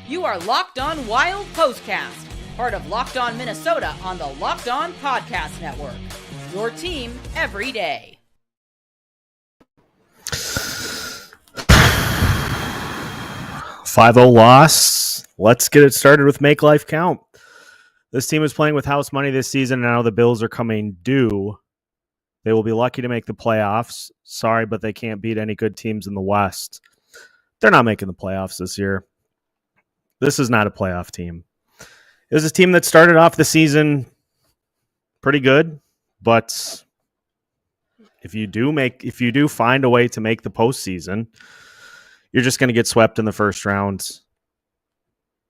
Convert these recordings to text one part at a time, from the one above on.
You are Locked On Wild POSTCAST, part of Locked On Minnesota, on POSTCAST, part of Locked On Minnesota on the Locked On Podcast Network. Your team every day. 5-0 loss. Let's get it started with Make Life Count. This team is playing with house money this season, and now the Bills are coming due. They will be lucky to make the playoffs. Sorry, but they can't beat any good teams in the West. They're not making the playoffs this year. This is not a playoff team. It was a team that started off the season pretty good, but if you do find a way to make the postseason, you're just going to get swept in the first round.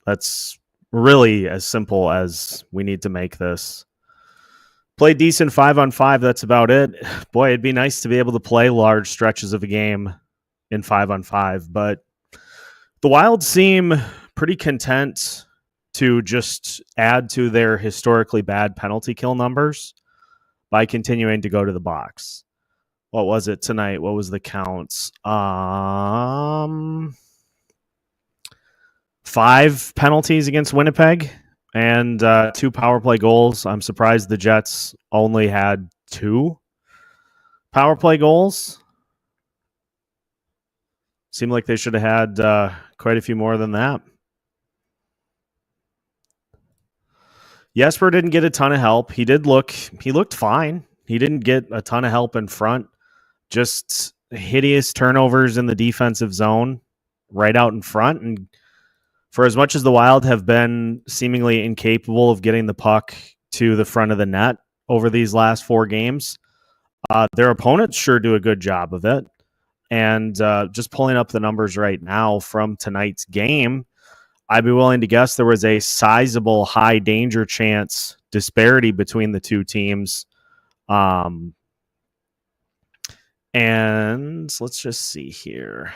That's really as simple as we need to make this. Play decent 5-on-5, that's about it. Boy, it'd be nice to be able to play large stretches of a game in 5-on-5, but the Wild seem pretty content to just add to their historically bad penalty kill numbers by continuing to go to the box. What was it tonight? What was the counts? 5 penalties against Winnipeg and 2 power play goals. I'm surprised the Jets only had 2 power play goals. Seemed like they should have had quite a few more than that. Jesper didn't get a ton of help. He looked fine. He didn't get a ton of help in front. Just hideous turnovers in the defensive zone right out in front. And for as much as the Wild have been seemingly incapable of getting the puck to the front of the net over these last 4 games, their opponents sure do a good job of it. And just pulling up the numbers right now from tonight's game, I'd be willing to guess there was a sizable high danger chance disparity between the two teams. And let's just see here.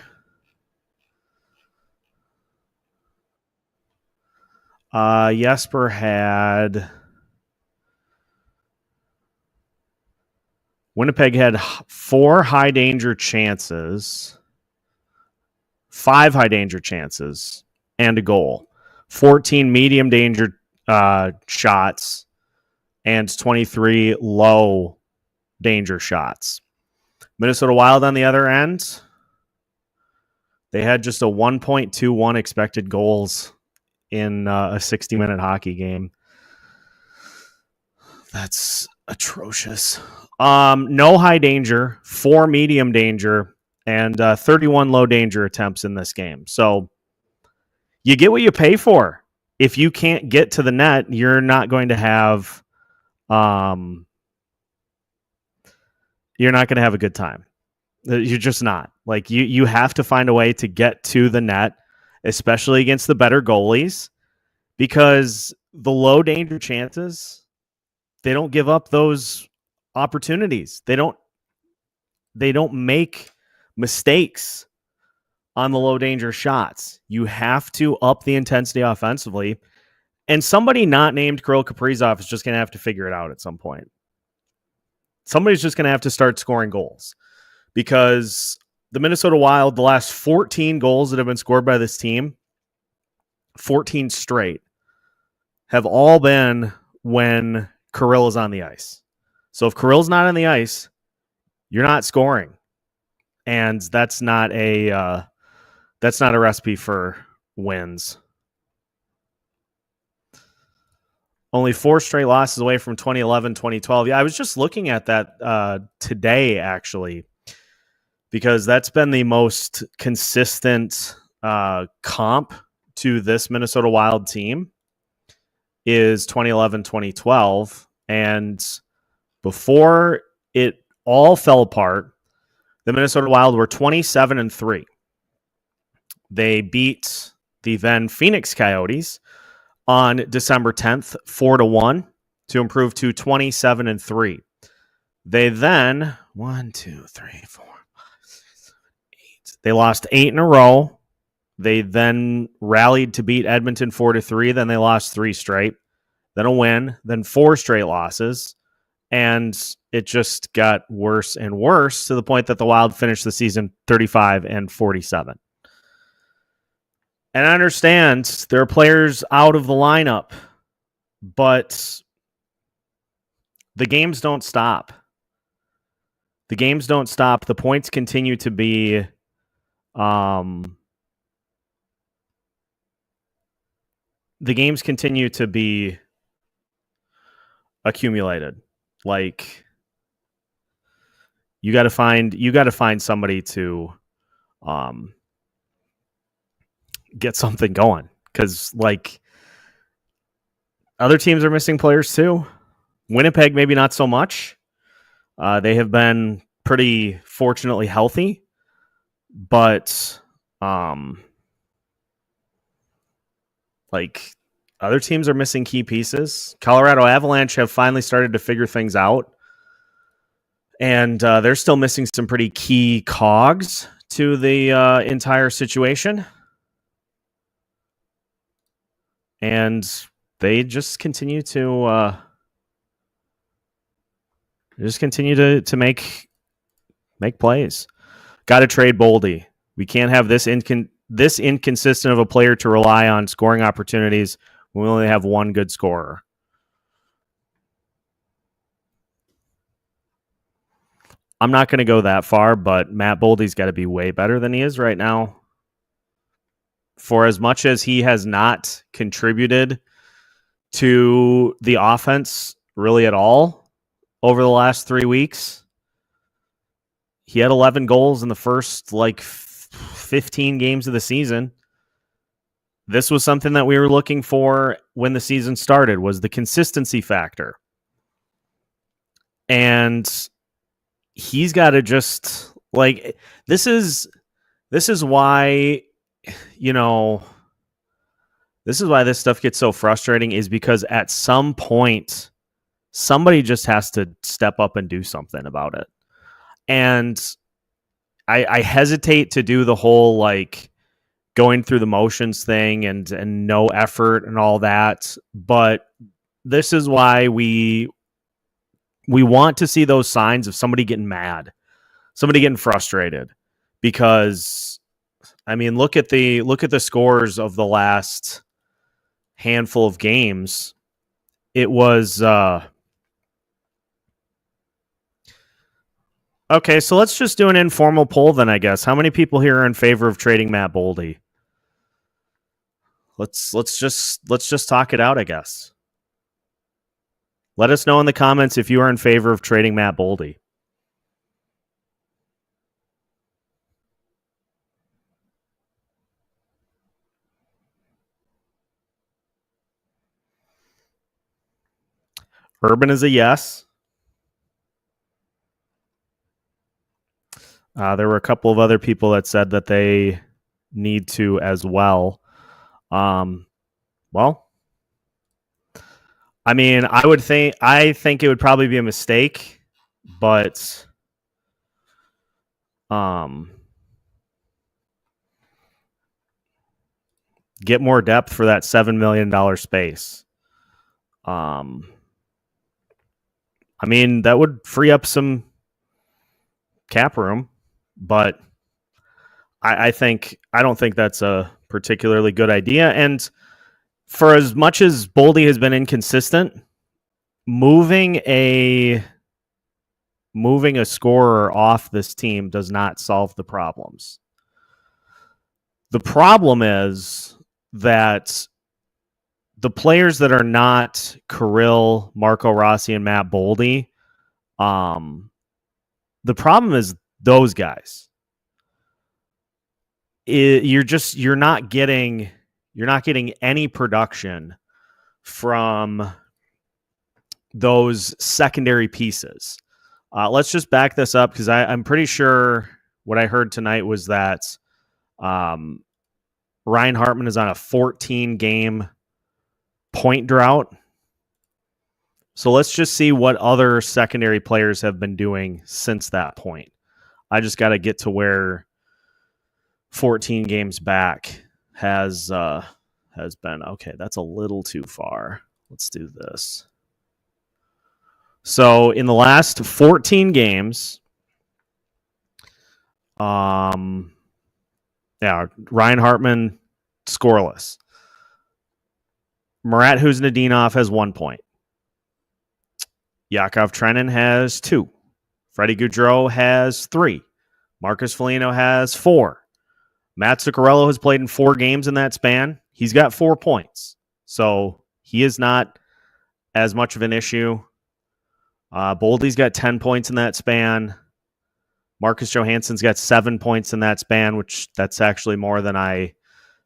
Jesper had... Winnipeg had 4 high danger chances, 5 high danger chances, and a goal. 14 medium danger shots and 23 low danger shots. Minnesota Wild on the other end, they had just a 1.21 expected goals in a 60-minute hockey game. That's atrocious. No high danger, 4 medium danger, and 31 low danger attempts in this game. So you get what you pay for. If you can't get to the net, you're not going to have a good time. You're just not. Like you have to find a way to get to the net, especially against the better goalies, because the low danger chances, they don't give up those opportunities. They don't make mistakes on the low danger shots. You have to up the intensity offensively, and somebody not named Kirill Kaprizov is just going to have to figure it out at some point. Somebody's just going to have to start scoring goals, because the Minnesota Wild, the last 14 goals that have been scored by this team, 14 straight, have all been when Kirill is on the ice. So if Kirill's not on the ice, you're not scoring. And that's not a recipe for wins. Only 4 straight losses away from 2011, 2012. Yeah, I was just looking at that today, actually, because that's been the most consistent comp to this Minnesota Wild team is 2011, 2012. And before it all fell apart, the Minnesota Wild were 27-3. They beat the then Phoenix Coyotes on December 10th, 4-1, to improve to 27-3. They then 1, 2, 3, 4, 5, 6, 7, 8. They lost 8 in a row. They then rallied to beat Edmonton 4-3. Then they lost 3 straight. Then a win. Then 4 straight losses. And it just got worse and worse to the point that the Wild finished the season 35-47. And I understand there are players out of the lineup, but the games don't stop. The games don't stop. The points continue to be the games continue to be accumulated. Like you got to find somebody to get something going, because like other teams are missing players too. Winnipeg maybe not so much. They have been pretty fortunately healthy, but like other teams are missing key pieces. Colorado Avalanche have finally started to figure things out, and they're still missing some pretty key cogs to the entire situation. And they just continue to make plays. Got to trade Boldy. We can't have this inconsistent of a player to rely on scoring opportunities when we only have one good scorer. I'm not going to go that far, but Matt Boldy's got to be way better than he is right now. For as much as he has not contributed to the offense really at all over the last 3 weeks, he had 11 goals in the first 15 games of the season. This was something that we were looking for when the season started, was the consistency factor. And he's got to just this is why, this is why this stuff gets so frustrating, is because at some point somebody just has to step up and do something about it. And I hesitate to do the whole going through the motions thing and no effort and all that, but this is why we want to see those signs of somebody getting mad, somebody getting frustrated. Because I mean, look at the scores of the last handful of games. It was okay, so let's just do an informal poll then, I guess. How many people here are in favor of trading Matt Boldy? Let's just talk it out, I guess. Let us know in the comments if you are in favor of trading Matt Boldy. Urban is a yes. There were a couple of other people that said that they need to as well. Well, I mean, I think it would probably be a mistake, but get more depth for that $7 million space. I mean, that would free up some cap room, but I don't think that's a particularly good idea. And for as much as Boldy has been inconsistent, moving a scorer off this team does not solve the problems. The problem is that the players that are not Kirill, Marco Rossi, and Matt Boldy, the problem is those guys. You're not getting any production from those secondary pieces. Let's just back this up, because I'm pretty sure what I heard tonight was that Ryan Hartman is on a 14-game point drought. So let's just see what other secondary players have been doing since that point. I just got to get to where 14 games back has been. Okay, that's a little too far. Let's do this. So in the last 14 games, Ryan Hartman scoreless. Murat Huznadinov has 1 point. Yakov Trenin has 2. Freddie Gaudreau has 3. Marcus Foligno has 4. Matt Zuccarello has played in 4 games in that span. He's got 4 points. So he is not as much of an issue. Boldy's got 10 points in that span. Marcus Johansson's got 7 points in that span, which that's actually more than I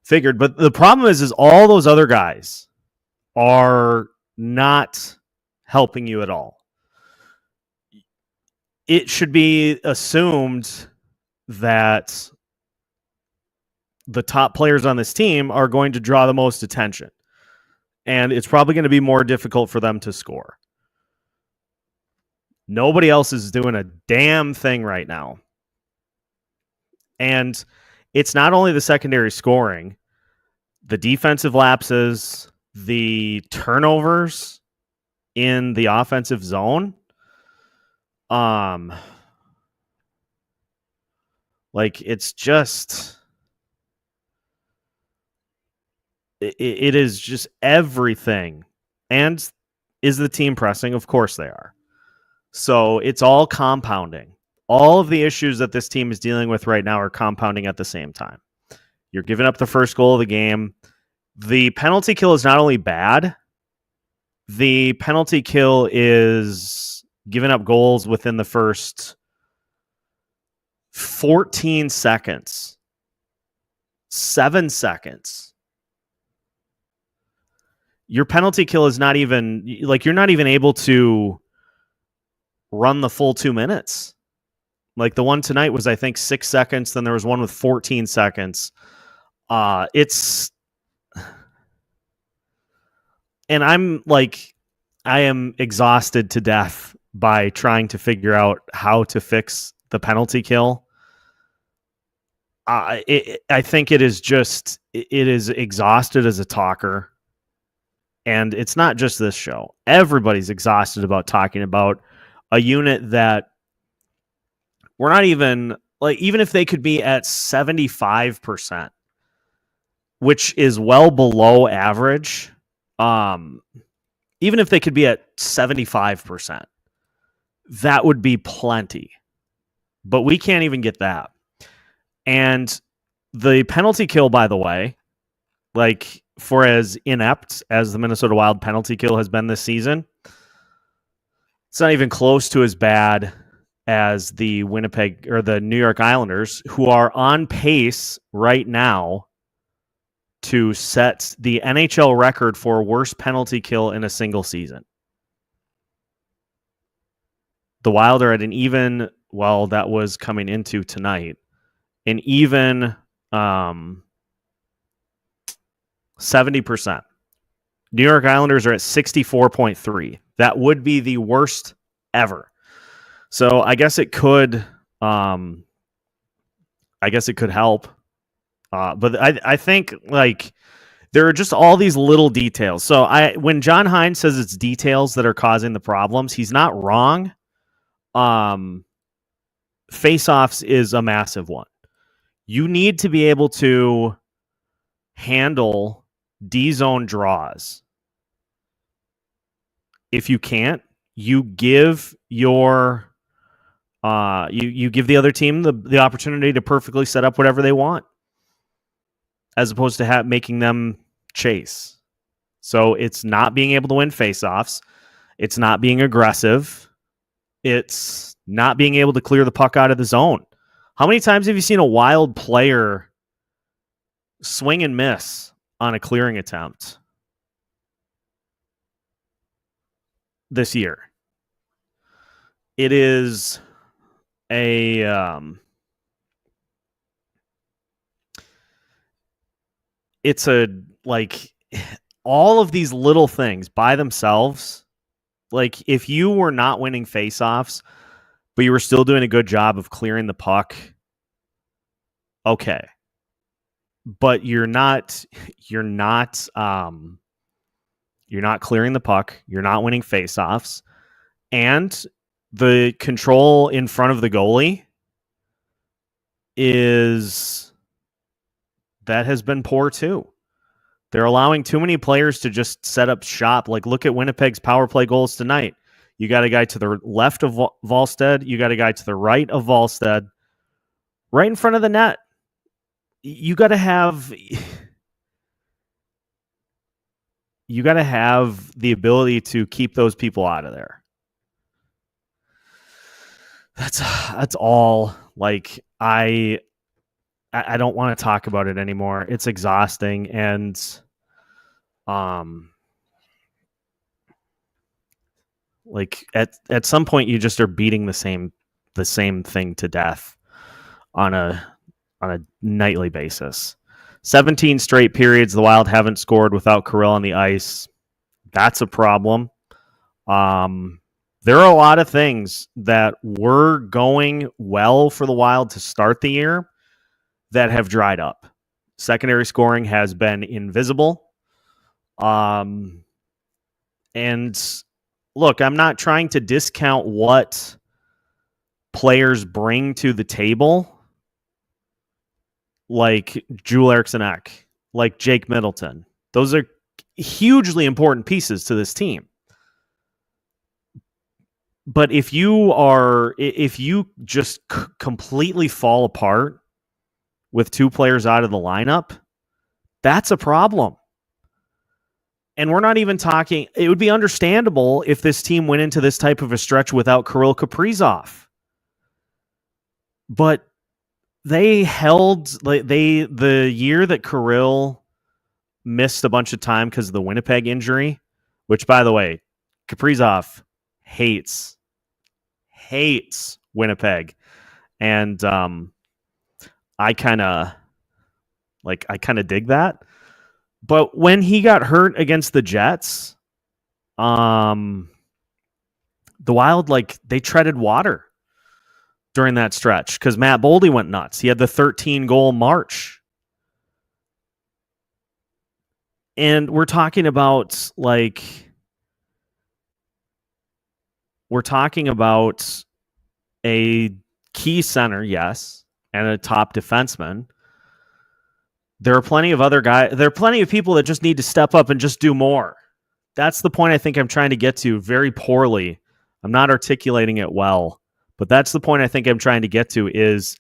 figured. But the problem is all those other guys are not helping you at all. It should be assumed that the top players on this team are going to draw the most attention. And it's probably going to be more difficult for them to score. Nobody else is doing a damn thing right now. And it's not only the secondary scoring, the defensive lapses, the turnovers in the offensive zone. It's just... It is just everything. And is the team pressing? Of course they are. So it's all compounding. All of the issues that this team is dealing with right now are compounding at the same time. You're giving up the first goal of the game. The penalty kill is not only bad, the penalty kill is giving up goals within the first 14 seconds. 7 seconds. Your penalty kill is not even, you're not even able to run the full 2 minutes. Like the one tonight was, I think, 6 seconds. Then there was one with 14 seconds. And I am exhausted to death by trying to figure out how to fix the penalty kill. I think it is exhausted as a talker. And it's not just this show. Everybody's exhausted about talking about a unit that we're not even, even if they could be at 75%, which is well below average, even if they could be at 75%, that would be plenty. But we can't even get that. And the penalty kill, by the way, for as inept as the Minnesota Wild penalty kill has been this season, it's not even close to as bad as the Winnipeg or the New York Islanders, who are on pace right now to set the NHL record for worst penalty kill in a single season. The Wild are at an even, that was coming into tonight, an even 70%. New York Islanders are at 64.3. That would be the worst ever. So I guess it could help. But I think there are just all these little details. So when John Hines says it's details that are causing the problems, he's not wrong. Face-offs is a massive one. You need to be able to handle D-zone draws. If you can't, you give your you give the other team the opportunity to perfectly set up whatever they want, as opposed to making them chase. So it's not being able to win faceoffs. It's not being aggressive. It's not being able to clear the puck out of the zone. How many times have you seen a Wild player swing and miss on a clearing attempt this year? It is all of these little things by themselves. If you were not winning faceoffs, but you were still doing a good job of clearing the puck, okay. But you're not clearing the puck. You're not winning faceoffs. And the control in front of the goalie has been poor too. They're allowing too many players to just set up shop. Like, look at Winnipeg's power play goals tonight. You got a guy to the left of Wallstedt. You got a guy to the right of Wallstedt, right in front of the net. You got to have the ability to keep those people out of there. That's all. Like, I don't want to talk about it anymore. It's exhausting, and like at some point you just are beating the same thing to death on a nightly basis. 17 straight periods the Wild haven't scored without Kirill on the ice. That's a problem. There are a lot of things that were going well for the Wild to start the year that have dried up. Secondary scoring has been invisible. And look, I'm not trying to discount what players bring to the table, like Joel Eriksson-Ek, like Jake Middleton. Those are hugely important pieces to this team. But if you just completely fall apart with two players out of the lineup, that's a problem. And we're not even talking, it would be understandable if this team went into this type of a stretch without Kirill Kaprizov. But they held, the year that Kirill missed a bunch of time because of the Winnipeg injury, which, by the way, Kaprizov hates Winnipeg. And I kind of dig that. But when he got hurt against the Jets, the Wild, they treaded water during that stretch because Matt Boldy went nuts. He had the 13-goal march. And we're talking about a key center, yes, and a top defenseman. There are plenty of other guys. There are plenty of people that just need to step up and just do more. That's the point I think I'm trying to get to very poorly. I'm not articulating it well, but that's the point I think I'm trying to get to is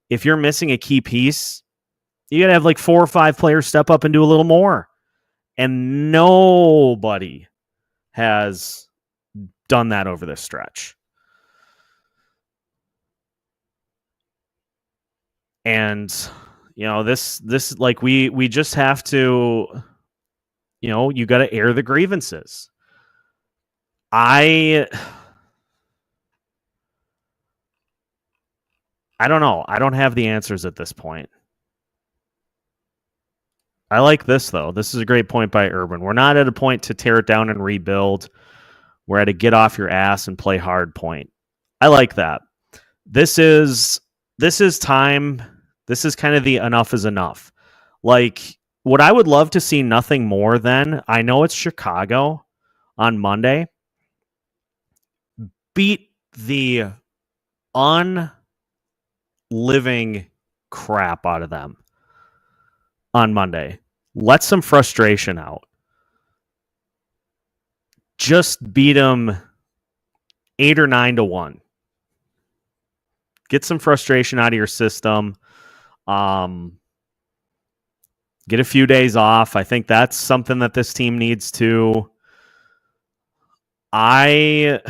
if you're missing a key piece, you got to have 4 or 5 players step up and do a little more. And nobody has done that over this stretch. And this we just have to, you got to air the grievances. I don't know. I don't have the answers at this point. I like this, though. This is a great point by Urban. We're not at a point to tear it down and rebuild. We're at a get off your ass and play hard point. I like that. This is time. This is kind of the enough is enough. What I would love to see nothing more than, I know it's Chicago on Monday. Beat the unliving crap out of them on Monday. Let some frustration out. Just beat them 8 or 9-1. Get some frustration out of your system. Get a few days off. I think that's something that this team needs to. I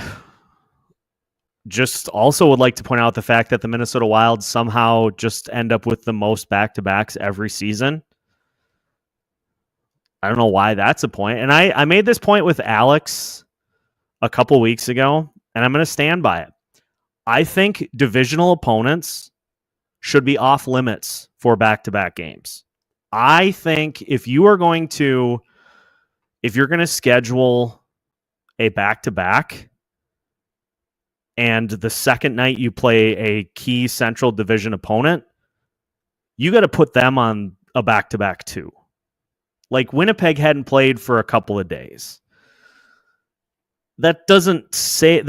just also would like to point out the fact that the Minnesota Wild somehow just end up with the most back-to-backs every season. I don't know why that's a point. And I made this point with Alex a couple weeks ago, and I'm going to stand by it. I think divisional opponents should be off limits for back-to-back games. I think if you're going to schedule a back-to-back and the second night you play a key Central Division opponent, you got to put them on a back-to-back too. Winnipeg hadn't played for a couple of days. That doesn't tell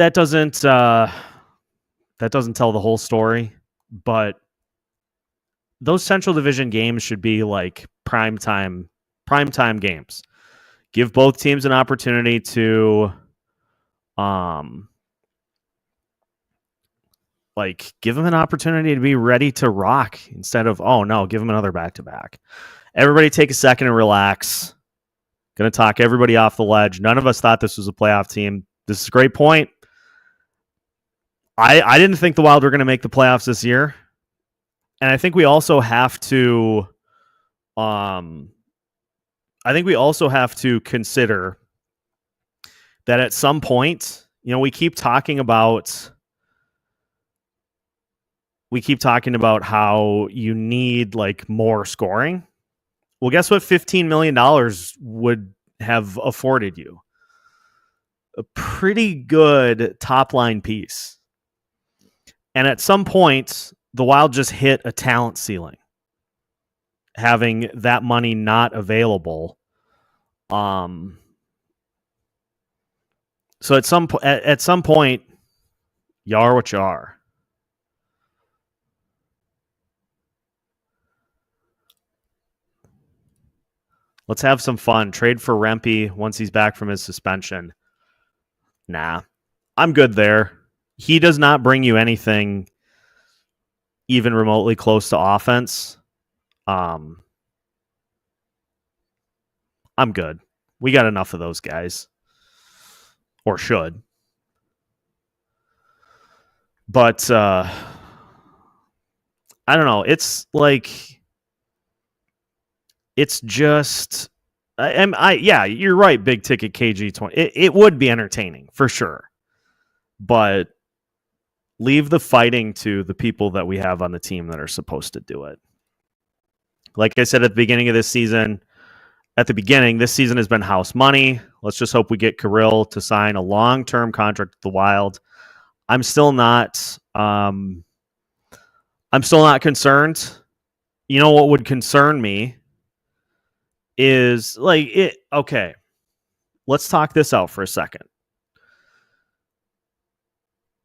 the whole story, but those Central Division games should be primetime Primetime games. Give both teams an opportunity to give them an opportunity to be ready to rock instead of, oh no, give them another back-to-back. Everybody take a second and relax. Going to talk everybody off the ledge. None of us thought this was a playoff team. This is a great point. I didn't think the Wild were going to make the playoffs this year. And I think we also have to consider that at some point, we keep talking about how you need more scoring. Well, guess what $15 million would have afforded you? A pretty good top-line piece. And at some point, the Wild just hit a talent ceiling, having that money not available. So at some point, you are what you are. Let's have some fun. Trade for Rempe once he's back from his suspension. Nah, I'm good there. He does not bring you anything even remotely close to offense. I'm good. We got enough of those guys. Or should. But I don't know. It's just yeah, you're right, big ticket KG20. It would be entertaining for sure. But leave the fighting to the people that we have on the team that are supposed to do it. Like I said at the beginning of this season, this season has been house money. Let's just hope we get Kirill to sign a long-term contract with the Wild. I'm still not concerned. You know what would concern me is okay. Let's talk this out for a second.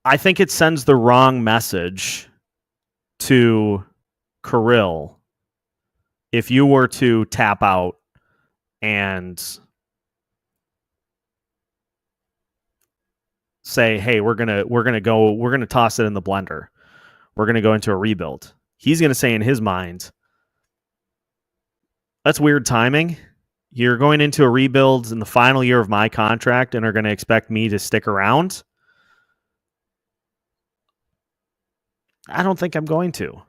I think it sends the wrong message to Kirill if you were to tap out and say, hey, we're gonna toss it in the blender. We're gonna go into a rebuild. He's gonna say in his mind, that's weird timing. You're going into a rebuild in the final year of my contract and are going to expect me to stick around. I don't think I'm going to.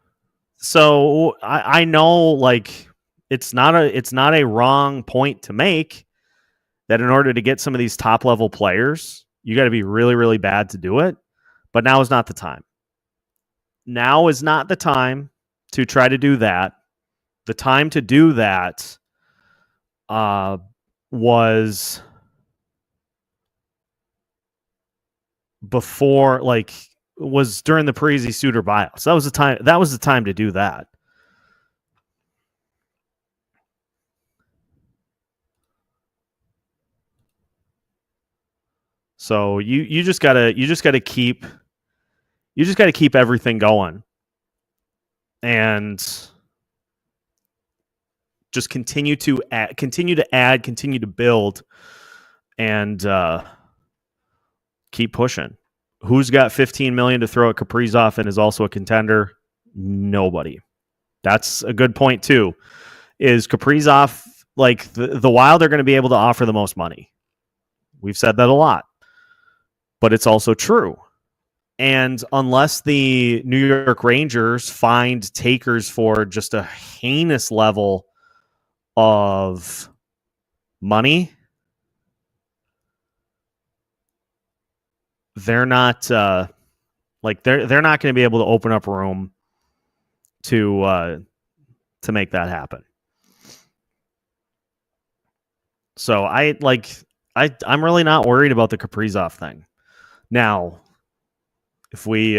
So I know it's not a wrong point to make that in order to get some of these top level players, you got to be really, really bad to do it. But now is not the time. Now is not the time to try to do that. The time to do that was before, was during the Parise Suter buyout. So that was the time to do that. So you just gotta keep everything going, and just continue to add, continue to build, and keep pushing. Who's got $15 million to throw at Kaprizov and is also a contender? Nobody. That's a good point too. Is Kaprizov the Wild are going to be able to offer the most money? We've said that a lot, but it's also true. And unless the New York Rangers find takers for just a heinous level of money, they're not they're not going to be able to open up room to make that happen. So I'm really not worried about the Kaprizov thing. Now, if we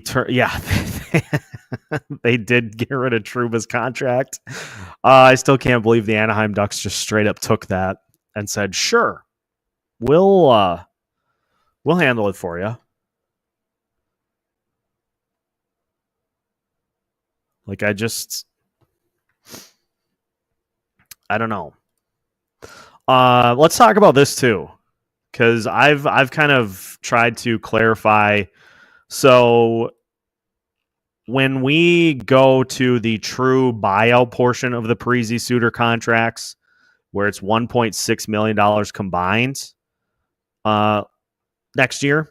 turn, yeah, they did get rid of Trouba's contract. I still can't believe the Anaheim Ducks just straight up took that and said, "Sure, we'll handle it for you." I don't know. Let's talk about this too, because I've kind of tried to clarify. So when we go to the true buyout portion of the Parise Suter contracts, where it's $1.6 million combined next year,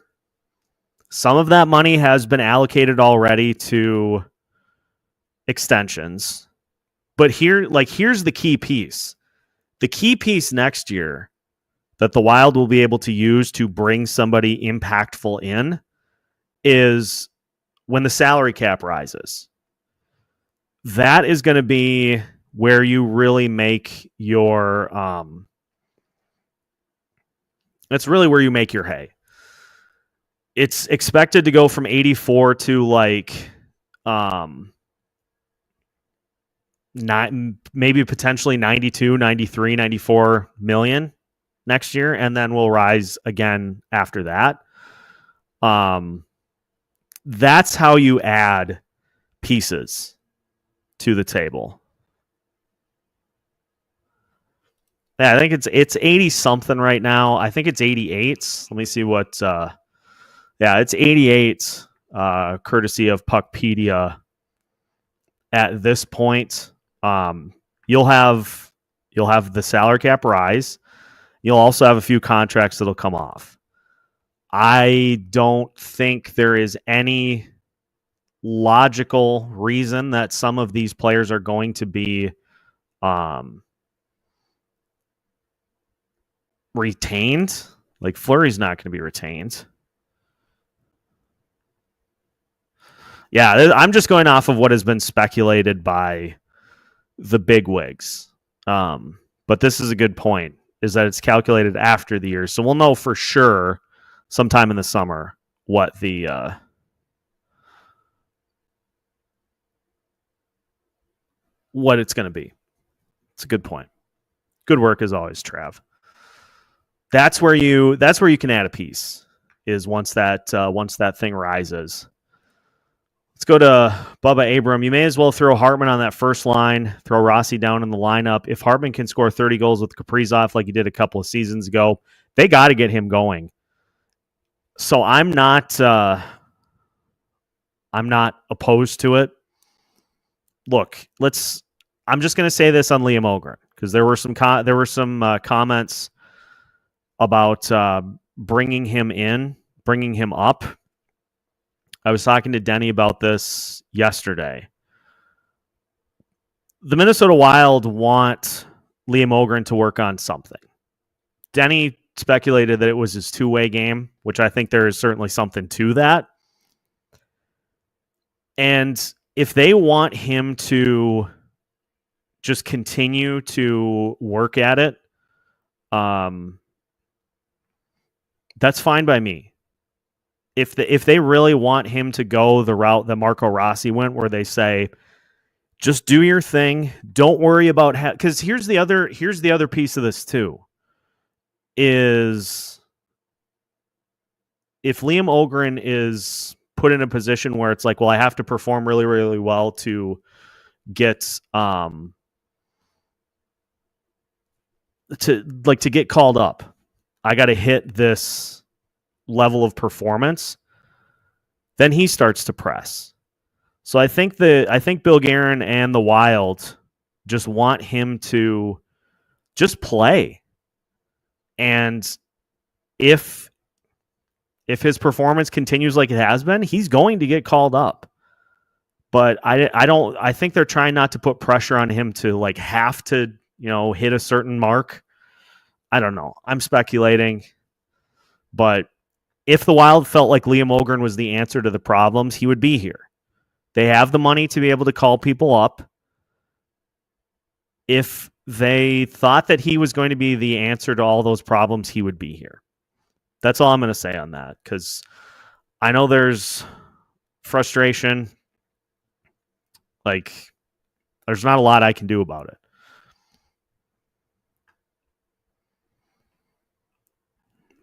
some of that money has been allocated already to extensions. But here's the key piece. The key piece next year that the Wild will be able to use to bring somebody impactful in is when the salary cap rises. That is going to be where you really make your that's really where you make your hay. It's expected to go from 84 to maybe potentially 92, 93, 94 million next year, and then we'll rise again after that. That's how you add pieces to the table. Yeah, I think it's 80 something right now. I think it's 88. Let me see what it's 88 courtesy of Puckpedia at this point. You'll have the salary cap rise. You'll also have a few contracts that'll come off. I don't think there is any logical reason that some of these players are going to be retained. Like Fleury's not going to be retained. Yeah, I'm just going off of what has been speculated by the bigwigs. But this is a good point, is that it's calculated after the year. So we'll know for sure sometime in the summer what what it's going to be. It's a good point. Good work as always, Trav. That's where you can add a piece, is once that thing rises. Let's go to Bubba Abram. You may as well throw Hartman on that first line, throw Rossi down in the lineup. If Hartman can score 30 goals with Kaprizov like he did a couple of seasons ago, they got to get him going. So I'm not opposed to it. Look, I'm just going to say this on Liam Ogren, because there were some comments about bringing him up. I was talking to Denny about this yesterday. The Minnesota Wild want Liam Ogren to work on something. Denny speculated that it was his two-way game, which I think there is certainly something to that. And if they want him to just continue to work at it, that's fine by me. If they really want him to go the route that Marco Rossi went, where they say, just do your thing, don't worry about because here's the other piece of this too, is if Liam Ogren is put in a position where it's like, well, I have to perform really, really well to get to get called up, I got to hit this level of performance, then he starts to press. So I think Bill Guerin and the Wild just want him to just play. And if his performance continues like it has been, he's going to get called up. But I think they're trying not to put pressure on him to have to, hit a certain mark. I don't know. I'm speculating. But if the Wild felt like Liam Ogren was the answer to the problems, he would be here. They have the money to be able to call people up. If they thought that he was going to be the answer to all those problems, he would be here. That's all I'm going to say on that, because I know there's frustration. There's not a lot I can do about it.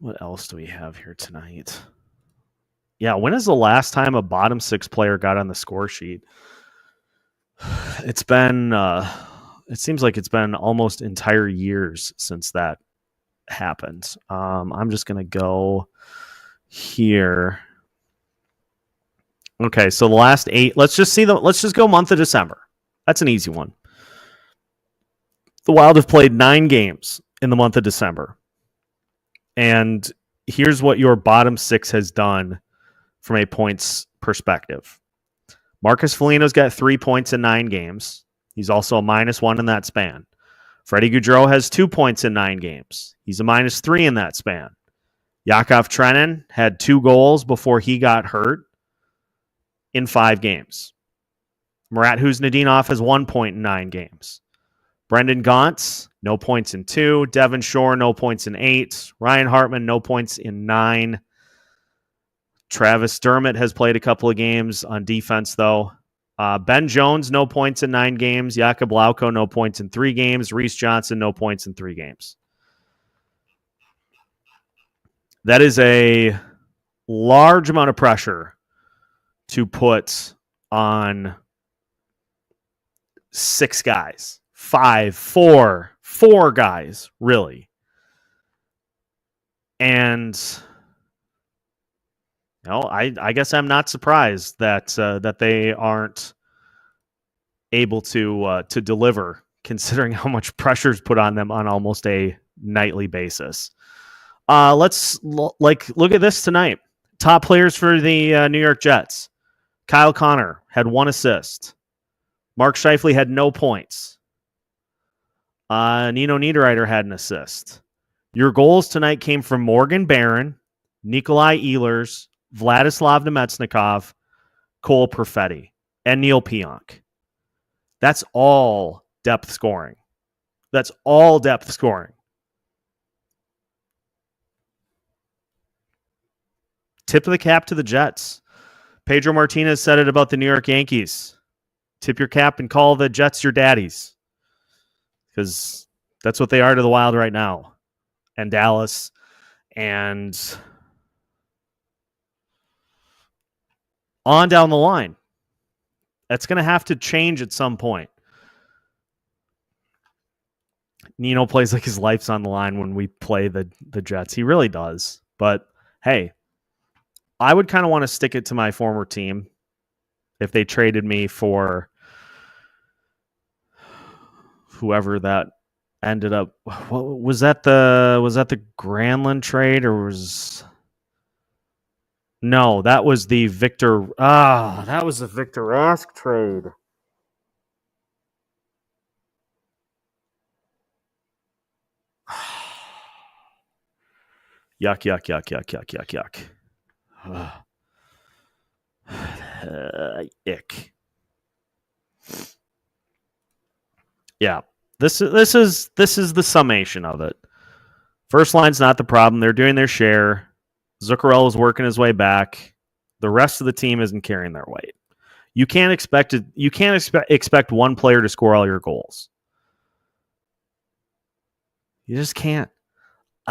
What else do we have here tonight? Yeah, when is the last time a bottom six player got on the score sheet? It's been it seems like it's been almost entire years since that happened. I'm just going to go here. Okay, so the last 8, let's just go month of December. That's an easy one. The Wild have played 9 games in the month of December. And here's what your bottom 6 has done from a points perspective. Marcus Foligno's got 3 points in 9 games. He's also a -1 in that span. Freddie Gaudreau has 2 points in 9 games. He's a -3 in that span. Yakov Trenin had 2 goals before he got hurt in 5 games. Murat Huznadinov has 1 point in 9 games. Brendan Gaunce, no points in 2. Devon Shore, no points in 8. Ryan Hartman, no points in 9. Travis Dermott has played a couple of games on defense, though. Ben Jones, no points in 9 games. Jakub Lauko, no points in 3 games. Reese Johnson, no points in 3 games. That is a large amount of pressure to put on 6 guys. 5, 4 guys, really. And I guess I'm not surprised that they aren't able to deliver, considering how much pressure is put on them on almost a nightly basis. Let's look at this tonight. Top players for the New York Jets. Kyle Connor had 1 assist. Mark Scheifele had no points. Nino Niederreiter had an assist. Your goals tonight came from Morgan Barron, Nikolai Ehlers, Vladislav Nemetsnikov, Cole Perfetti, and Neil Pionk. That's all depth scoring. Tip of the cap to the Jets. Pedro Martinez said it about the New York Yankees. Tip your cap and call the Jets your daddies. Because that's what they are to the Wild right now. And Dallas. And on down the line. That's going to have to change at some point. Nino plays like his life's on the line when we play the Jets. He really does. But, hey, I would kind of want to stick it to my former team if they traded me for whoever that ended up. Was that the Granlund trade, or was... No, that was the Victor Rask trade. Yuck. Ick. Yeah. This is the summation of it. First line's not the problem. They're doing their share. Zuccarello is working his way back. The rest of the team isn't carrying their weight. You can't expect one player to score all your goals. You just can't.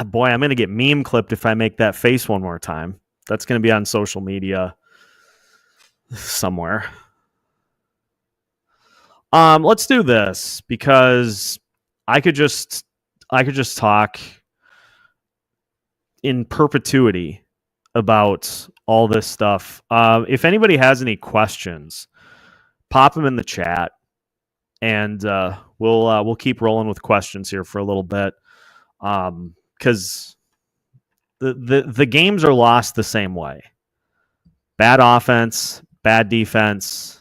Boy, I'm going to get meme clipped if I make that face one more time. That's going to be on social media somewhere. Let's do this because I could just talk in perpetuity about all this stuff. If anybody has any questions, pop them in the chat, and we'll keep rolling with questions here for a little bit. Because the games are lost the same way. Bad offense, bad defense,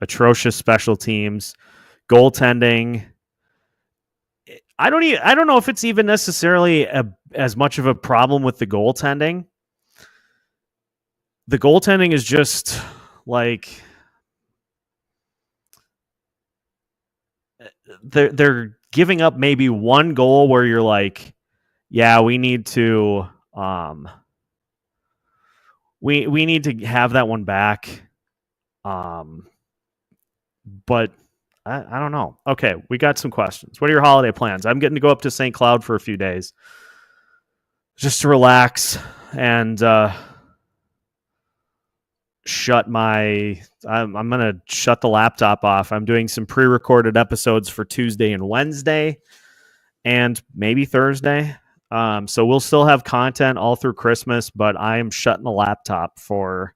atrocious special teams, goaltending. I don't know if it's even necessarily as much of a problem with the goaltending. The goaltending is just like they're giving up maybe one goal where you're like, yeah, we need to we need to have that one back. But I don't know. Okay, we got some questions. What are your holiday plans? I'm getting to go up to St. Cloud for a few days just to relax and I'm going to shut the laptop off. I'm doing some pre-recorded episodes for Tuesday and Wednesday and maybe Thursday. So we'll still have content all through Christmas, but I am shutting the laptop for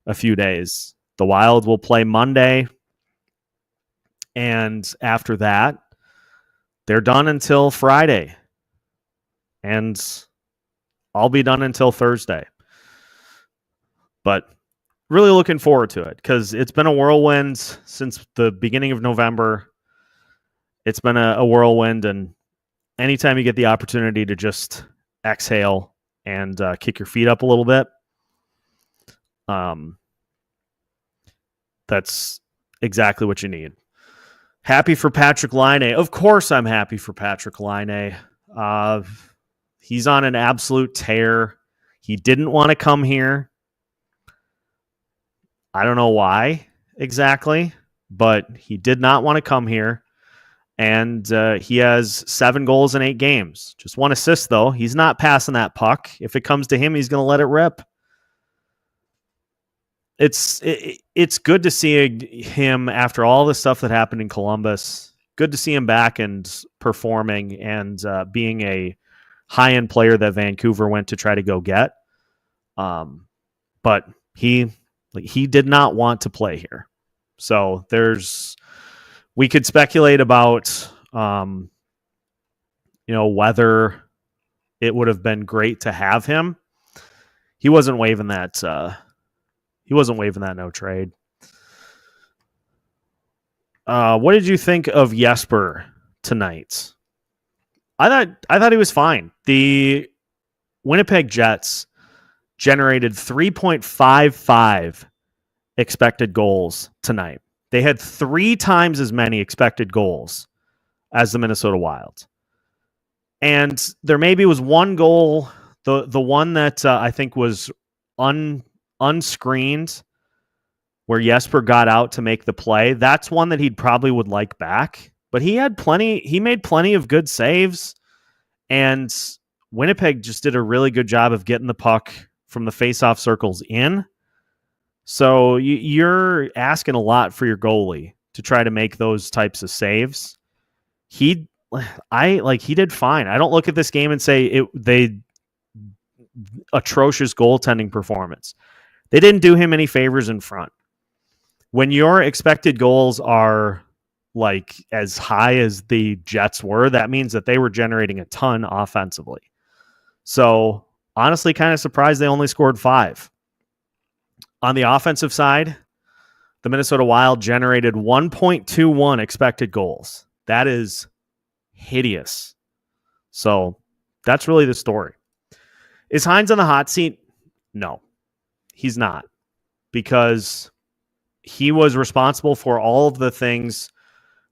a few days. The Wild will play Monday, and after that, they're done until Friday, and I'll be done until Thursday. But really looking forward to it because it's been a whirlwind since the beginning of November. It's been a whirlwind, and anytime you get the opportunity to just exhale and kick your feet up a little bit, that's exactly what you need. Happy for Patrik Laine. Of course I'm happy for Patrik Laine. He's on an absolute tear. He didn't want to come here. I don't know why exactly, but he did not want to come here. And he has 7 goals in 8 games. Just 1 assist, though. He's not passing that puck. If it comes to him, he's going to let it rip. It's good to see him after all the stuff that happened in Columbus. Good to see him back and performing and being a high-end player that Vancouver went to try to go get. But he did not want to play here. So we could speculate about, whether it would have been great to have him. He wasn't waving that. He wasn't waving that no trade. What did you think of Jesper tonight? I thought he was fine. The Winnipeg Jets generated 3.55 expected goals tonight. They had 3 times as many expected goals as the Minnesota Wild. And there maybe was one goal, the one that I think was unscreened, where Jesper got out to make the play. That's one that he'd probably would like back. But he made plenty of good saves. And Winnipeg just did a really good job of getting the puck from the face-off circles in. So you're asking a lot for your goalie to try to make those types of saves. He did fine. I don't look at this game and say they atrocious goaltending performance. They didn't do him any favors in front. When your expected goals are like as high as the Jets were, that means that they were generating a ton offensively. So honestly, kind of surprised they only scored 5. On the offensive side, the Minnesota Wild generated 1.21 expected goals. That is hideous. So that's really the story. Is Hines on the hot seat? No, he's not, because he was responsible for all of the things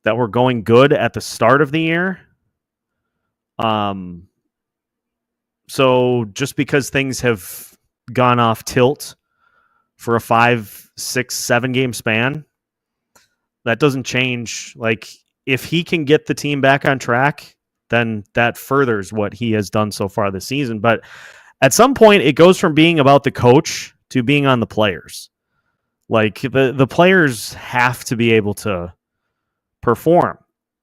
that were going good at the start of the year. So just because things have gone off tilt for a 5, 6, 7 game span, that doesn't change. Like, if he can get the team back on track, then that furthers what he has done so far this season. But at some point, it goes from being about the coach to being on the players. Like, the players have to be able to perform.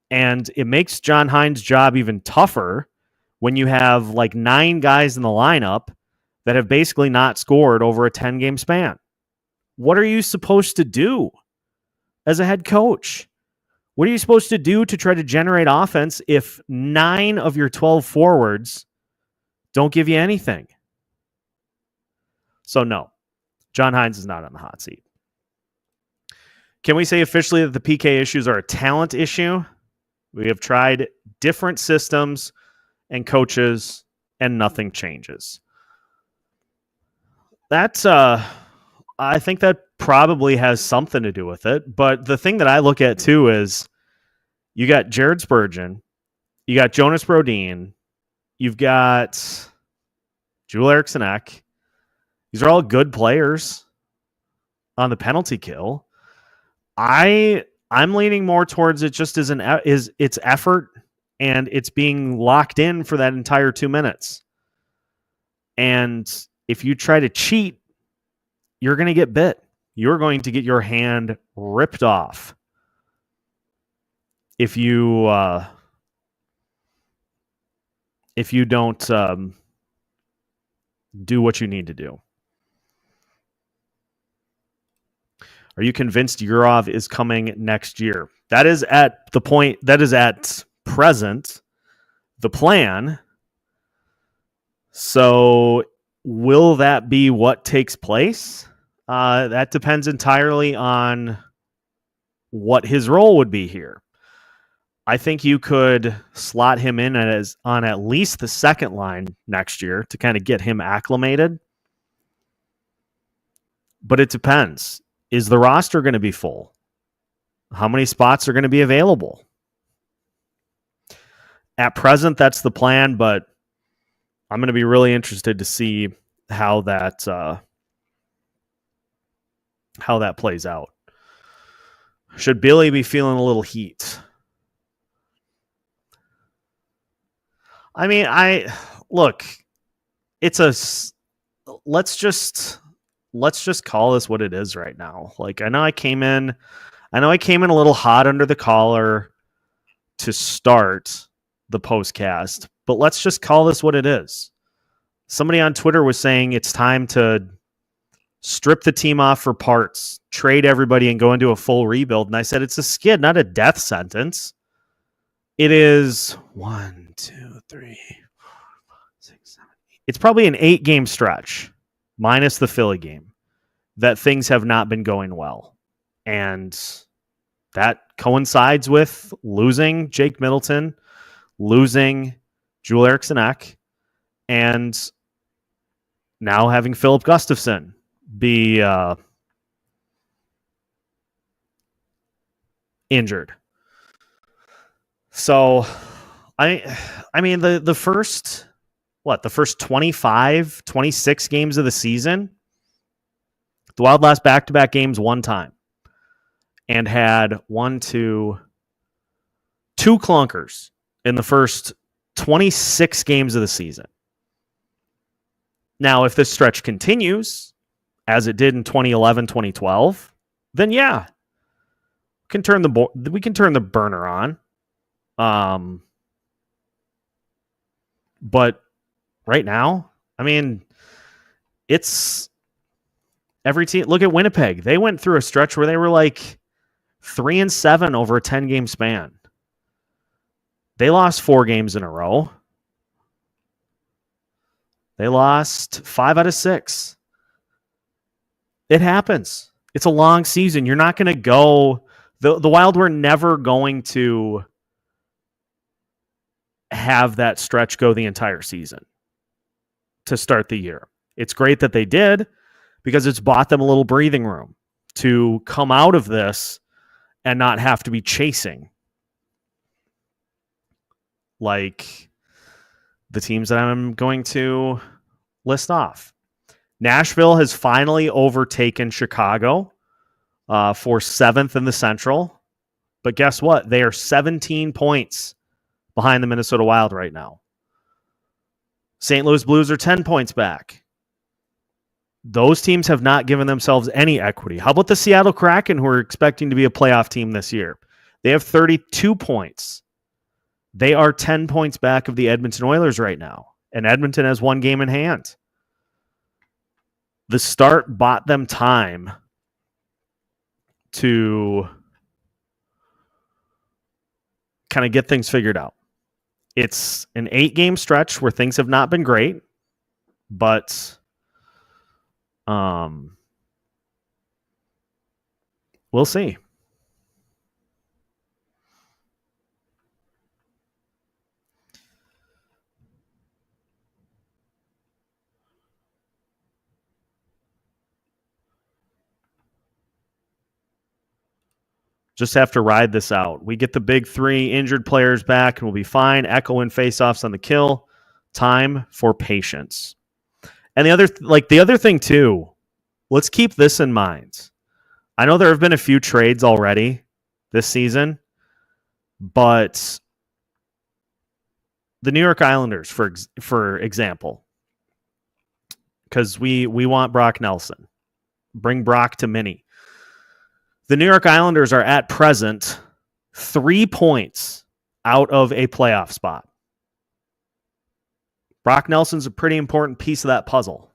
And it makes John Hines' job even tougher when you have like 9 guys in the lineup that have basically not scored over a 10-game span. What are you supposed to do as a head coach? What are you supposed to do to try to generate offense if 9 of your 12 forwards don't give you anything? So no, John Hines is not on the hot seat. Can we say officially that the PK issues are a talent issue? We have tried different systems and coaches, and nothing changes. That's, I think that probably has something to do with it. But the thing that I look at too is you got Jared Spurgeon, you got Jonas Brodin, you've got Joel Eriksson Ek. These are all good players on the penalty kill. I'm leaning more towards it just as it's effort, and it's being locked in for that entire 2 minutes. And if you try to cheat you're going to get bit. You're going to get your hand ripped off if you don't do what you need to do. Are you convinced Yurov is coming next year? That is at present the plan. So will that be what takes place? That depends entirely on what his role would be here. I think you could slot him in on at least the second line next year to kind of get him acclimated. But it depends. Is the roster going to be full? How many spots are going to be available? At present, that's the plan, but I'm going to be really interested to see how that plays out. Should Billy be feeling a little heat? I mean, let's just call this what it is right now. Like, I know I came in a little hot under the collar to start the postcast, but let's just call this what it is. Somebody on Twitter was saying it's time to strip the team off for parts, trade everybody, and go into a full rebuild. And I said it's a skid, not a death sentence. It is 1, 2, 3, 4, 5, 6, 7, 8. It's probably an 8-game stretch, minus the Philly game, that things have not been going well. And that coincides with losing Jake Middleton, losing Joel Eriksson-Ek, and now having Philip Gustafsson be injured. So, I mean, the first 25, 26 games of the season, the Wild lost back-to-back games one time and had two clunkers in the first 26 games of the season. Now, if this stretch continues, as it did in 2011, 2012, then yeah, we can turn the burner on. But right now, I mean, it's every team. Look at Winnipeg. They went through a stretch where they were like 3-7 over a 10-game span. They lost 4 games in a row. They lost 5 out of 6. It happens. It's a long season. You're not going to go. The Wild were never going to have that stretch go the entire season to start the year. It's great that they did because it's bought them a little breathing room to come out of this and not have to be chasing like the teams that I'm going to list off. Nashville has finally overtaken Chicago for 7th in the Central. But guess what? They are 17 points behind the Minnesota Wild right now. St. Louis Blues are 10 points back. Those teams have not given themselves any equity. How about the Seattle Kraken, who are expecting to be a playoff team this year? They have 32 points. They are 10 points back of the Edmonton Oilers right now. And Edmonton has 1 game in hand. The start bought them time to kind of get things figured out. It's an 8-game stretch where things have not been great, but we'll see. Just have to ride this out. We get the big 3 injured players back and we'll be fine. Echo and faceoffs on the kill. Time for patience. And the other thing too, let's keep this in mind. I know there have been a few trades already this season, but the New York Islanders, for example, because we want Brock Nelson. Bring Brock to Mini. The New York Islanders are at present 3 points out of a playoff spot. Brock Nelson's a pretty important piece of that puzzle.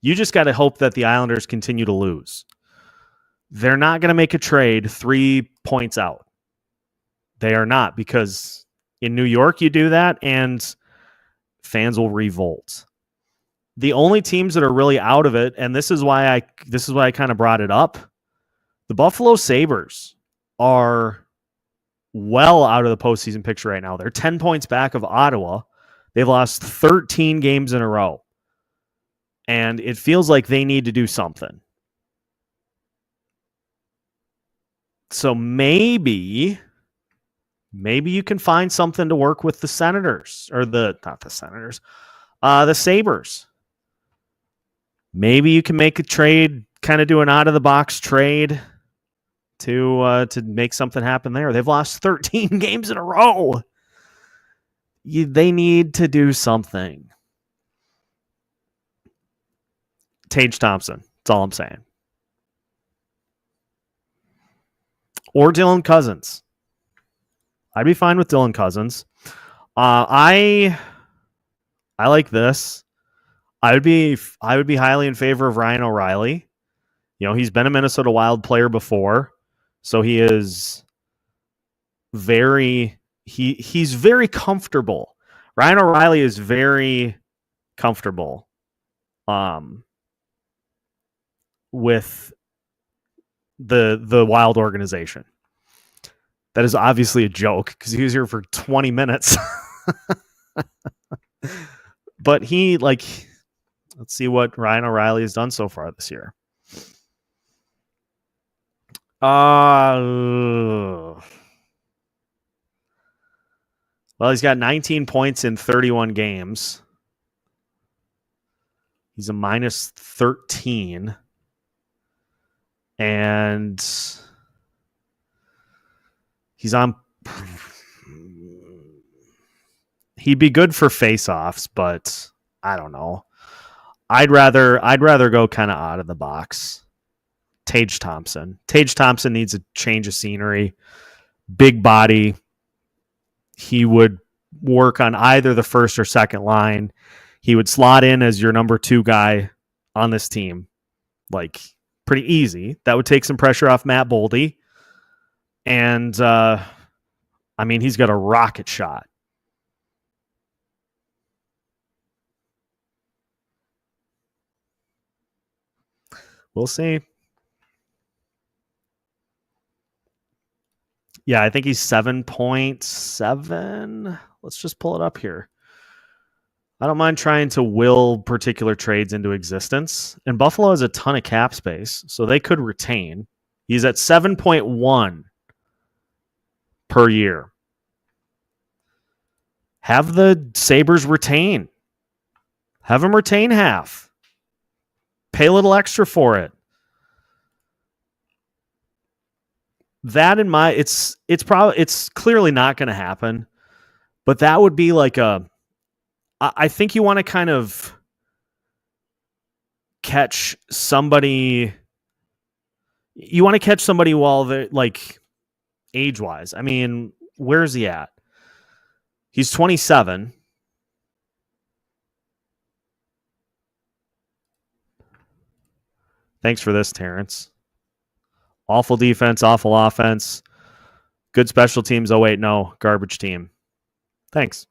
You just got to hope that the Islanders continue to lose. They're not going to make a trade 3 points out. They are not, because in New York you do that and fans will revolt. The only teams that are really out of it, and this is why I kind of brought it up, the Buffalo Sabres are well out of the postseason picture right now. They're 10 points back of Ottawa. They've lost 13 games in a row. And it feels like they need to do something. So maybe you can find something to work with the Senators, or the Sabres. Maybe you can make a trade, kind of do an out-of-the-box trade to make something happen there. They've lost 13 games in a row. They need to do something. Tage Thompson. That's all I'm saying. Or Dylan Cousins. I'd be fine with Dylan Cousins. I like this. I would be highly in favor of Ryan O'Reilly. You know, he's been a Minnesota Wild player before, so he is he's very comfortable. Ryan O'Reilly is very comfortable with the Wild organization. That is obviously a joke because he was here for 20 minutes. But let's see what Ryan O'Reilly has done so far this year. Well, he's got 19 points in 31 games. He's a minus 13. And he'd be good for face-offs, but I don't know. I'd rather go kind of out of the box. Tage Thompson. Tage Thompson needs a change of scenery. Big body. He would work on either the first or second line. He would slot in as your number 2 guy on this team. Like, pretty easy. That would take some pressure off Matt Boldy. And, he's got a rocket shot. We'll see. Yeah, I think he's 7.7. Let's just pull it up here. I don't mind trying to will particular trades into existence. And Buffalo has a ton of cap space, so they could retain. He's at 7.1 per year. Have the Sabres retain. Have them retain half. Pay a little extra for it. That in my it's clearly not going to happen, but that would be like I think you want to kind of catch somebody. You want to catch somebody while they're like age-wise. I mean, where's he at? He's 27. Thanks for this, Terrence. Awful defense, awful offense. Good special teams. Oh, wait, no. Garbage team. Thanks.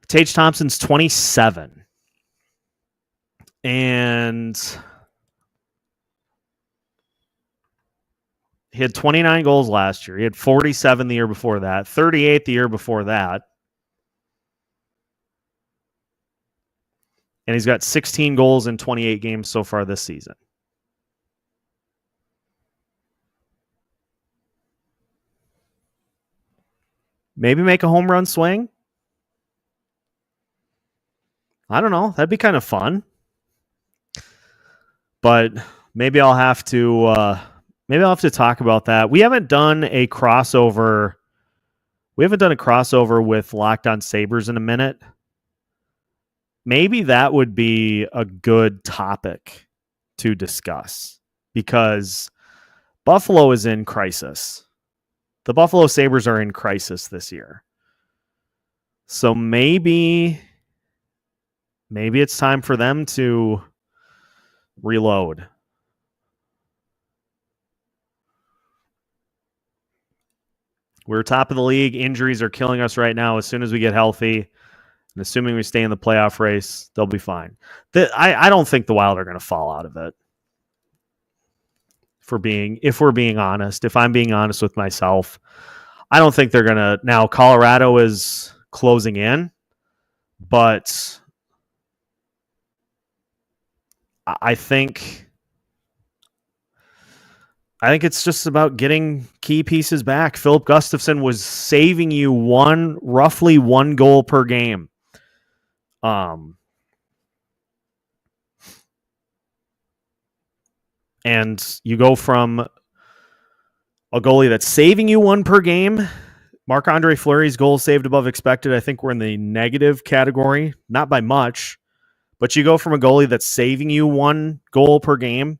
Tage Thompson's 27. And he had 29 goals last year. He had 47 the year before that. 38 the year before that. And he's got 16 goals in 28 games so far this season. Maybe make a home run swing. I don't know. That'd be kind of fun. But maybe I'll have to talk about that. We haven't done a crossover. We haven't done a crossover with Locked On Sabres in a minute. maybe that would be a good topic to discuss, because Buffalo is in crisis. The Buffalo Sabres are in crisis this year. So maybe it's time for them to reload. We're top of the league. Injuries are killing us right now. As soon as we get healthy, and assuming we stay in the playoff race, they'll be fine. I don't think the Wild are going to fall out of it. If we're being honest, if I'm being honest with myself, I don't think they're going to. Now, Colorado is closing in, but I think it's just about getting key pieces back. Philip Gustafsson was saving you roughly one goal per game. And you go from a goalie that's saving you one per game. Marc-Andre Fleury's goals saved above expected. I think we're in the negative category, not by much, but you go from a goalie that's saving you one goal per game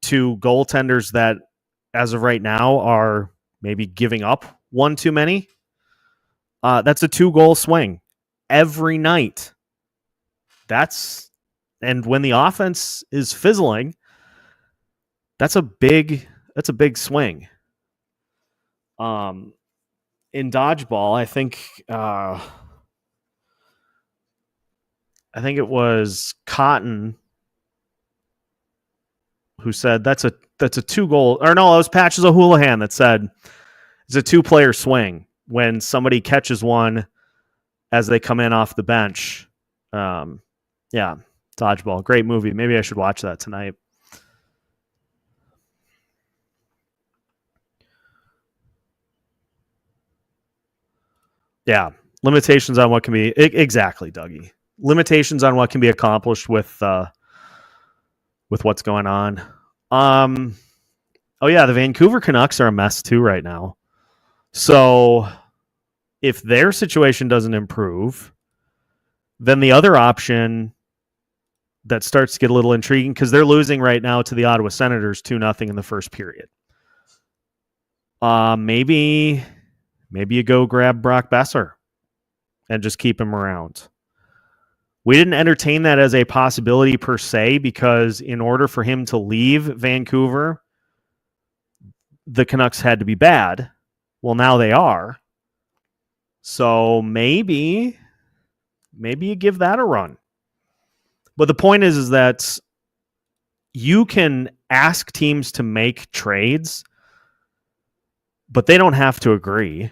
to goaltenders that, as of right now, are maybe giving up one too many. That's a 2-goal swing every night. And when the offense is fizzling, that's a big swing. In dodgeball, I think it was Cotton who said that's a 2-goal, or no, it was Patches O'Houlihan that said it's a 2-player swing when somebody catches one as they come in off the bench. Yeah, dodgeball, great movie. Maybe I should watch that tonight. Yeah, limitations on what can be exactly, Dougie. Limitations on what can be accomplished with what's going on. Oh yeah, the Vancouver Canucks are a mess too right now. So if their situation doesn't improve, then the other option that starts to get a little intriguing, because they're losing right now to the Ottawa Senators 2-0 in the first period. Maybe you go grab Brock Besser and just keep him around. We didn't entertain that as a possibility per se, because in order for him to leave Vancouver, the Canucks had to be bad. Well, now they are. So maybe you give that a run. But the point is that you can ask teams to make trades, but they don't have to agree.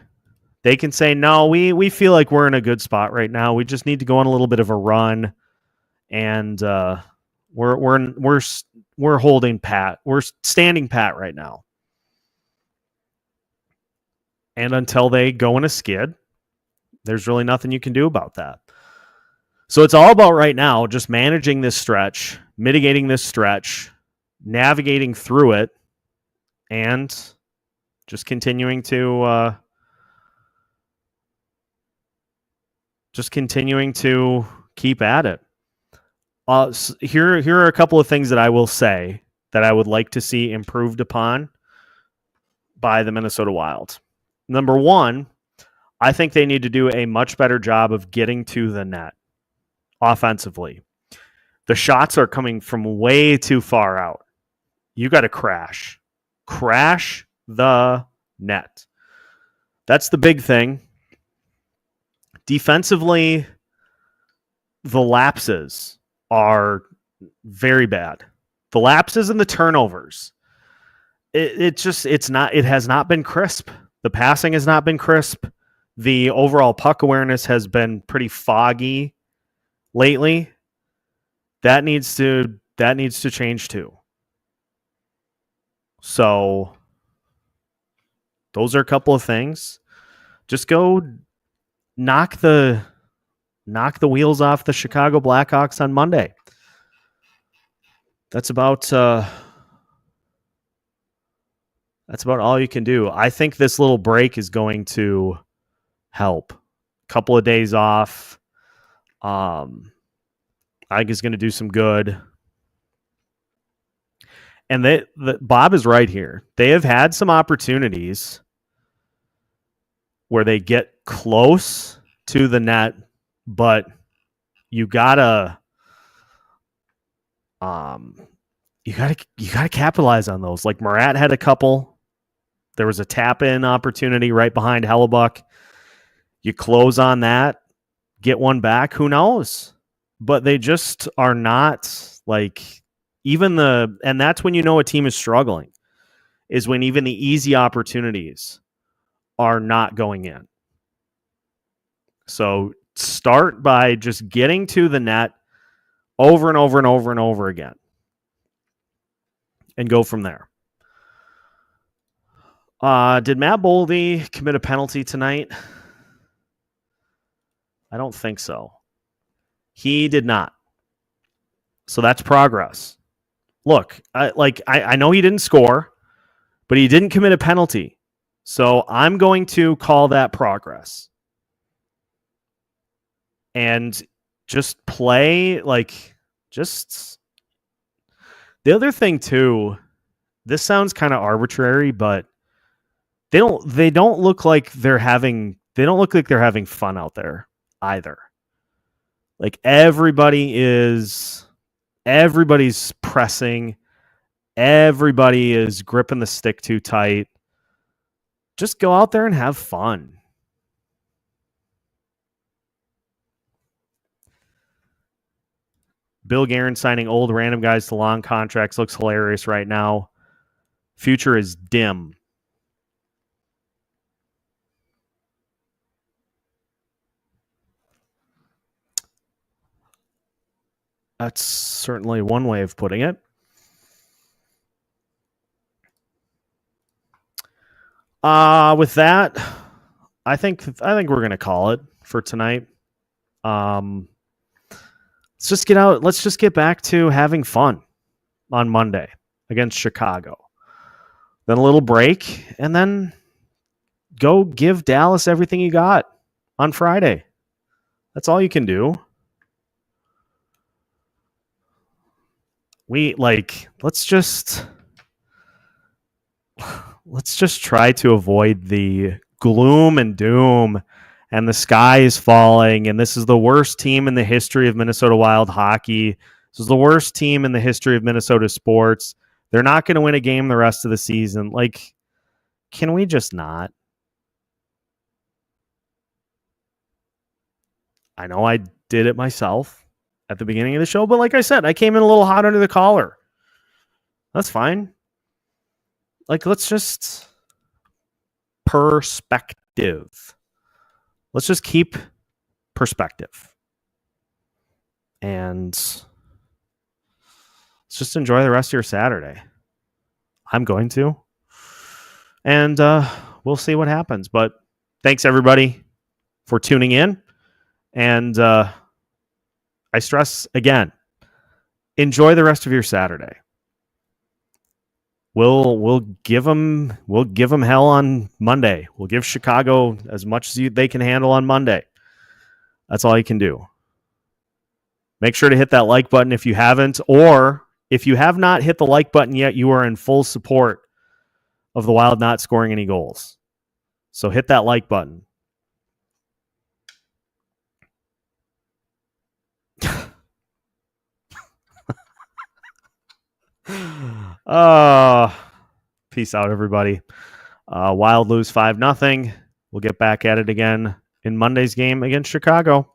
They can say, no, we feel like we're in a good spot right now. We just need to go on a little bit of a run, and we're holding pat. We're standing pat right now. And until they go in a skid, there's really nothing you can do about that. So it's all about right now just managing this stretch, mitigating this stretch, navigating through it, and just continuing to keep at it. Here are a couple of things that I will say that I would like to see improved upon by the Minnesota Wild. Number one, I think they need to do a much better job of getting to the net offensively. The shots are coming from way too far out. You got to crash the net. That's the big thing. Defensively, the lapses are very bad. The lapses and the turnovers. It has not been crisp. The passing has not been crisp. The overall puck awareness has been pretty foggy lately. That needs to change too. So those are a couple of things. Just go knock the wheels off the Chicago Blackhawks on Monday. That's about all you can do. I think this little break is going to help. A couple of days off. I think is going to do some good. And Bob is right here. They have had some opportunities where they get close to the net, but you gotta capitalize on those. Like Murat had a couple. There was a tap-in opportunity right behind Hellebuyck. You close on that, get one back. Who knows? But they just are not like and that's when you know a team is struggling, is when even the easy opportunities are not going in. So start by just getting to the net over and over and over and over again and go from there. Did Matt Boldy commit a penalty tonight? I don't think so. He did not. So that's progress. Look, I know he didn't score, but he didn't commit a penalty. So I'm going to call that progress. And just play the other thing too, this sounds kind of arbitrary, but they don't look like they're having fun out there either. Like everybody's pressing, everybody is gripping the stick too tight. Just go out there and have fun. Bill Guerin signing old random guys to long contracts looks hilarious right now. Future is dim. That's certainly one way of putting it. With that, I think we're going to call it for tonight. Let's just get out. Let's just get back to having fun on Monday against Chicago. Then a little break, and then go give Dallas everything you got on Friday. That's all you can do. Let's just try to avoid the gloom and doom and the sky is falling and this is the worst team in the history of Minnesota Wild hockey. This is the worst team in the history of Minnesota sports. They're not going to win a game the rest of the season. Can we just not? I know I did it myself at the beginning of the show, but like I said, I came in a little hot under the collar. That's fine. Let's just perspective. Let's just keep perspective. And let's just enjoy the rest of your Saturday. I'm going to. And we'll see what happens. But thanks, everybody, for tuning in. And I stress again, enjoy the rest of your Saturday. We'll give them hell on Monday. We'll give Chicago as much as they can handle on Monday. That's all you can do. Make sure to hit that like button if you haven't, or if you have not hit the like button yet, you are in full support of the Wild not scoring any goals. So hit that like button. Peace out, everybody. Wild lose 5-0. We'll get back at it again in Monday's game against Chicago.